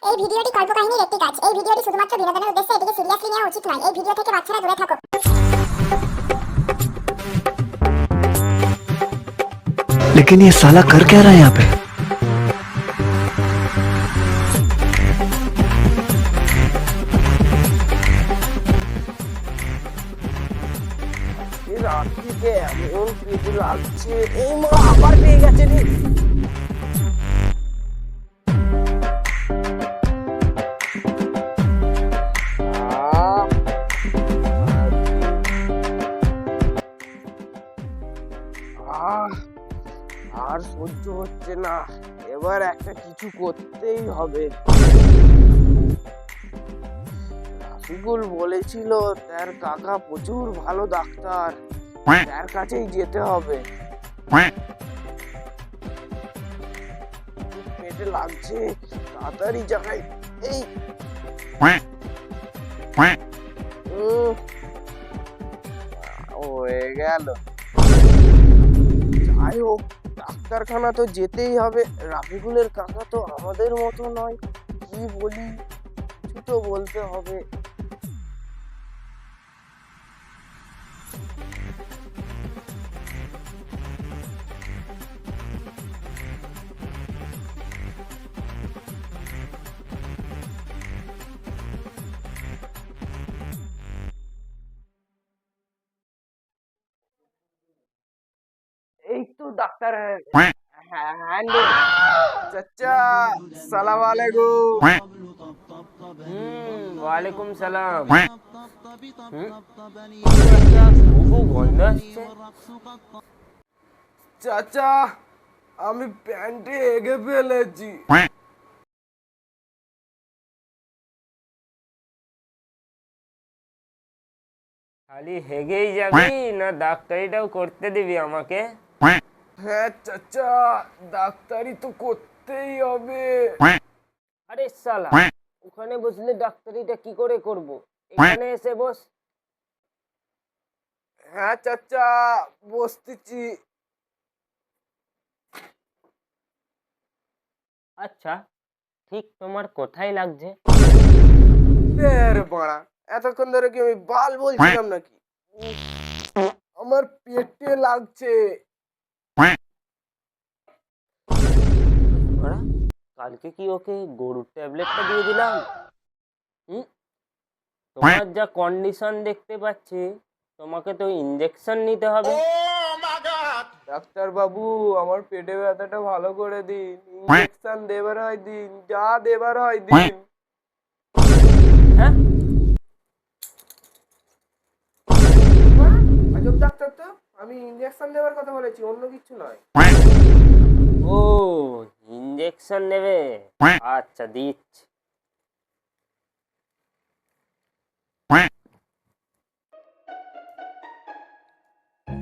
এই ভিডিওটি কল্পকাহিনীর একটি কাজ। এই ভিডিওটি শুধুমাত্র বিনোদনের উদ্দেশ্যে, এটিকে সিরিয়াসলি নেওয়া উচিত নয়। এই ভিডিও থেকে বাচ্চারা দূরে থাকো। लेकिन ये साला कर क्या रहा है यहाँ पे? রাত্রিতে এমন পেটে লাগছে, এই মা আবার পেয়ে গেছে রে। আর সহ্য হচ্ছে না, এবার একটা কিছু করতেই হবে। রাফিকুল বলেছিল তার কাকা প্রচুর ভালো ডাক্তার, তার কাছেই যেতে হবে। পেটে লাগছে, তাড়াতাড়ি যাই। এই হয়ে গেল। যাই হোক, ডাক্তারখানা তো যেতেই হবে। রাফিকুলের কাকা তো আমাদের মতো নয়, কি বলি, কিছু তো বলতে হবে। এই তো ডাক্তার চাচা, সালাম আলাইকুম। ওয়ালাইকুম সালাম। চাচা, আমি প্যান্টে এগে ফেলেছি। খালি হেগেই যাবি না ডাক্তারিটাও করতে দিবি আমাকে? হ্যাঁ চাচা, ডাক্তারি তো করতেই হবে। আরে শালা, ওখানে বসলে ডাক্তারিটা কি করে করব? এখানে এসে বস। হ্যাঁ চাচা, বসতেছি। আচ্ছা, ঠিক তোমার কোথায় লাগছে? বাড়া, এতক্ষণ ধরে কি আমি বাল বলছিলাম নাকি? আমার পেটে লাগছে। কালকে কি ওকে গরুর ট্যাবলেটটা দিয়ে দিলাম? তোমার যা কন্ডিশন দেখতে পাচ্ছি, তোমাকে তো ইনজেকশন নিতে হবে। ডাক্তার বাবু, আমার পেটে ব্যথাটা ভালো করে দিন, ইনজেকশন দেবার হয় দিন, যা দেবার হয় দিন। হ্যাঁ, আজব ডাক্তার তো, আমি ইনজেকশন দেবার কথা বলেছি, অন্য কিছু নয়। ও ইনজেকশন নেবে? আচ্ছা, দিচ্ছি।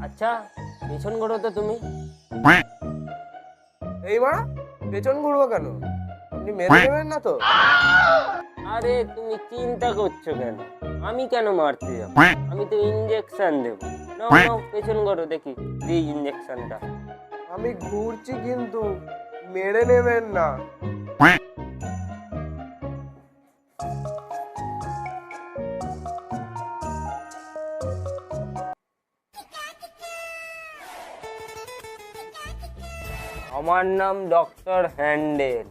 আচ্ছা, পেছন ঘোরো তো তুমি। এই বাড়া, পেছন ঘুরবো কেন? আপনি মেরে দেবেন না তো? আরে তুমি চিন্তা করছো কেন? আমি কেন মারতে যাব? আমি তো ইনজেকশন দেবো। নাও নাও, পেছন ঘোরো দেখি, দিই ইনজেকশনটা। আমি ঘুরছি কিন্তু মেরে নেবেন না। আমার নাম ডক্টর হ্যান্ডেল।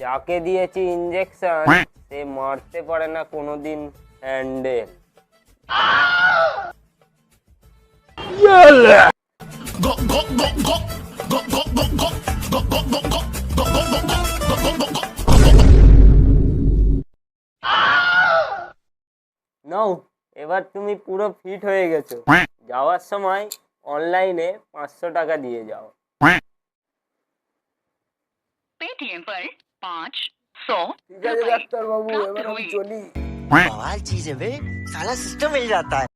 যাকে দিয়েছি ইনজেকশন সে মারতে পারে না কোনোদিন হ্যান্ডেল। নাও, এবার তুমি পুরো ফিট হয়ে গেছো। যাওয়ার সময় অনলাইনে 500 টাকা দিয়ে যাও। पेटीएम पर 500 ঠিক আছে ডাক্তার বাবু, এবার আমি চলি। बवाल चीज है बे, साला सिस्टम मिल जाता है।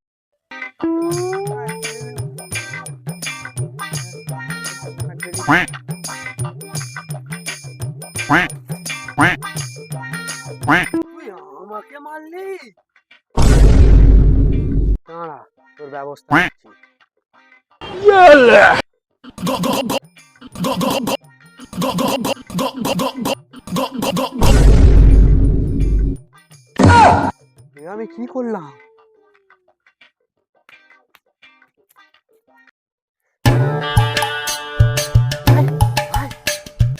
তুই আমাকে মারলি? দাঁড়া, তোর ব্যবস্থা করছি। এ আমি কি করলাম? ভাই ভাই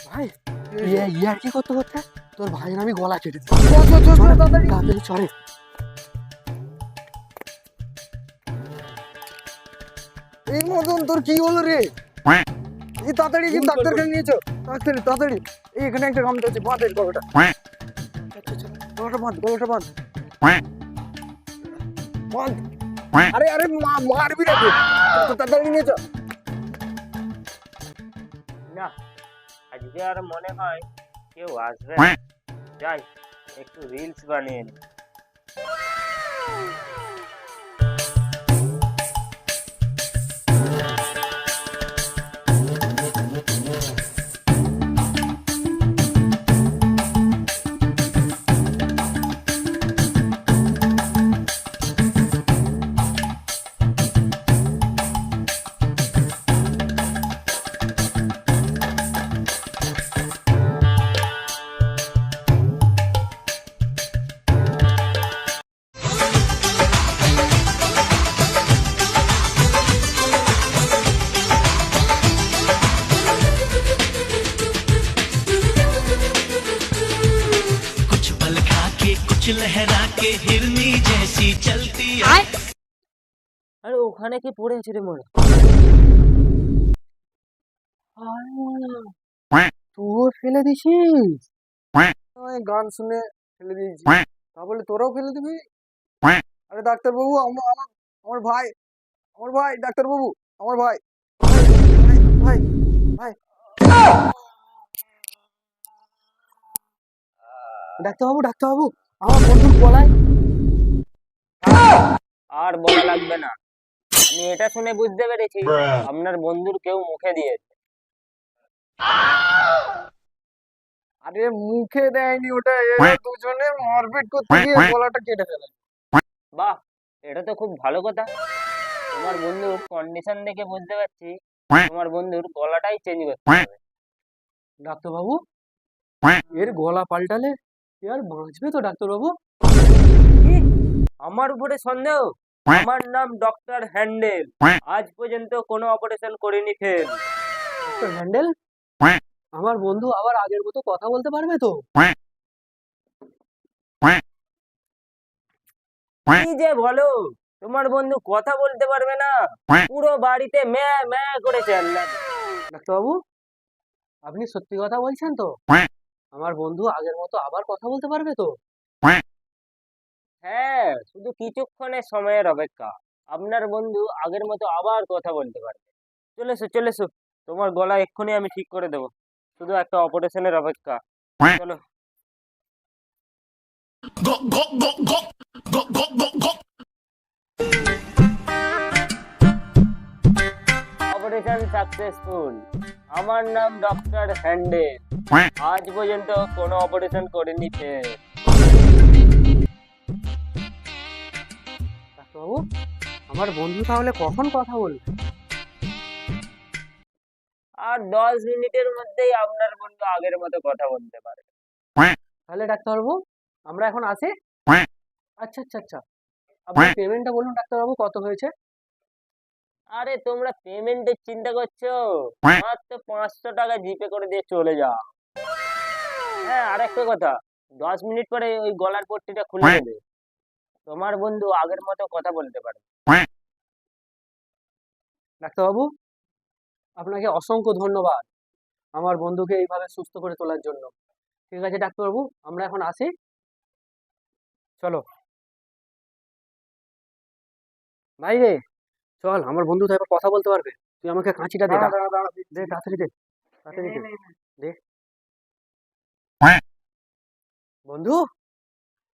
ভাই, ইয়ার কি করতে করতে তোর ভাইয়ের আমি গলা কেটে দিই। তাড়াতাড়ি চলে। এই মদন, তোর কি হলো রে? এই তাড়াতাড়ি কি ডাক্তার কাছে নিয়েছো? তাড়াতাড়ি তাড়াতাড়ি, এই এখানে একটা গামছা আছে, বাঁধ এর গলাটা। আচ্ছা আচ্ছা, গলাটা বাঁধ, গলাটা বাঁধ। বাঁধ। আরে আরে মারবি না, তাড়াতাড়ি নিয়েছো। না, আজকে আর মনে হয় কেউ আসবে না। যাই একটু রিলস বানিয়ে নি। कुछ पल खा के कुछ लहरा के हिरनी जैसी चलती है। আরে ওখানে কি পড়ে আছে রে মোড়া? তুইও ফেলে দিছিস? আমি গান শুনে ফেলে দিয়েছি, তা বলে তোরাও ফেলে দিবি? আরে ডাক্তার বাবু, আমার ভাই, আমার ভাই, ডাক্তার বাবু, আমার ভাই, ভাই ভাই, ডাক্তার বাবু, ডাক্তার বাবু, আমার বন্ধুর গলায়। আর বলা লাগবে না, আমি এটা শুনে বুঝতে পেরেছি আপনার বন্ধুর কেউ মুখে দিয়েছে। আরে মুখে দেয়নি, ওটা এরা দুজনে মারপিট করতে গিয়ে গলাটা কেটে ফেলে। বাহ, এটা তো খুব ভালো কথা। তোমার বন্ধুর কন্ডিশন দেখে বুঝতে পারছি তোমার বন্ধুর গলাটাই চেঞ্জ করতে হবে। ডাক্তার বাবু, এর গলা পাল্টালে এ আর বাঁচবে তো ডাক্তার বাবু? কি? আমার উপরে সন্দেহ? আমার নাম ডক্টর হ্যান্ডেল, আজ পর্যন্ত কোনো অপারেশন করিনি ফেল। ডক্টর হ্যান্ডেল, আমার বন্ধু আবার আগের মতো কথা বলতে পারবে তো? কি যে বলো, তোমার বন্ধু কথা বলতে পারবে না? পুরো বাড়িতে ম্যা ম্যা করে চেল্লাবে। ডাক্তার বাবু, আপনি সত্যি কথা বলছেন তো? আমার বন্ধু আগের মতো আবার কথা বলতে পারবে তো? হ্যাঁ, শুধু কিছুক্ষণের সময়ের অপেক্ষা, আপনার বন্ধু আগের মতো আবার কথা বলতে পারবে। চলে এসো চলে এসো, তোমার গলা এক্ষুনি আমি ঠিক করে দেবো, শুধু একটা অপারেশনের অপেক্ষা। চলো। go go go go go go go go। Operation successful. আমার নাম ডক্টর হ্যান্ডেল, আজ পর্যন্ত কোনো অপারেশন করিনি ফেল। ডাক্তারবাবু, আমার বন্ধু তাহলে কখন কথা বলবে? আর 10 মিনিটের মধ্যেই আপনার বন্ধু আগের মতো কথা বলতে পারে। তাহলে ডাক্তারবাবু, আমরা এখন আসি। আচ্ছা আচ্ছা আচ্ছা, আপনি পেমেন্টটা বলুন ডাক্তারবাবু, কত হয়েছে? আরে তোমরা পেমেন্টের চিন্তা করছো? মাত্র 500 টাকা জিপে করে দিয়ে চলে যাও। হ্যাঁ, আর একটা কথা, 10 মিনিট পরে ওই গলার পট্টিটা খুলে দেবে, তোমার বন্ধু আগের মতো কথা বলতে পারে। ডাক্তারবাবু, আপনাকে অসংখ্য ধন্যবাদ আমার বন্ধুকে এইভাবে সুস্থ করে তোলার জন্য। ঠিক আছে ডাক্তারবাবু, আমরা এখন আসি। চলো ভাই রে, চল, আমার বন্ধু তো এবার কথা বলতে পারবে। তুই আমাকে কাঁচিটা দে, দে তাড়াতাড়ি দে, তাড়াতাড়ি দে, দে। বন্ধু,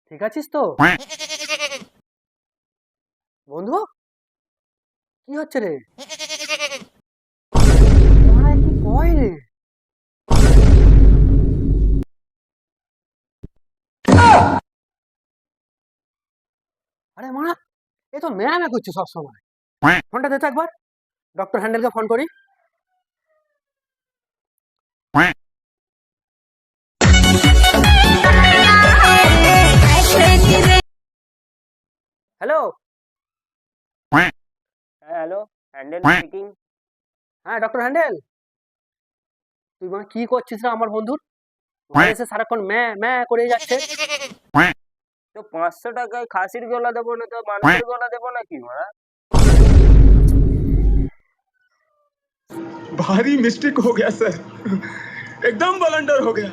ঠিক আছিস তো? বন্ধু, কি হচ্ছে রে? মারা কি কয় রে? আরে মারা, এ তো ম্যাম করছে সব সময়। ফোনটা দে তো একবার, ডক্টর হ্যান্ডেলকে ফোন করি। হ্যালো, হ্যাঁ হ্যালো, হ্যান্ডেল স্পিকিং। হ্যাঁ ডক্টর হ্যান্ডেল, তুই মানে কি করছিস রে আমার বন্ধুর? ঘরে এসে সারাক্ষণ ম্যা ম্যা করে যাচ্ছে। তো 500 টাকায় খাসির গলা দেবো না তো মানুষের গলা দেবো নাকি মারা? भारी मिस्टेक हो गया सर एकदम बलंडर हो गया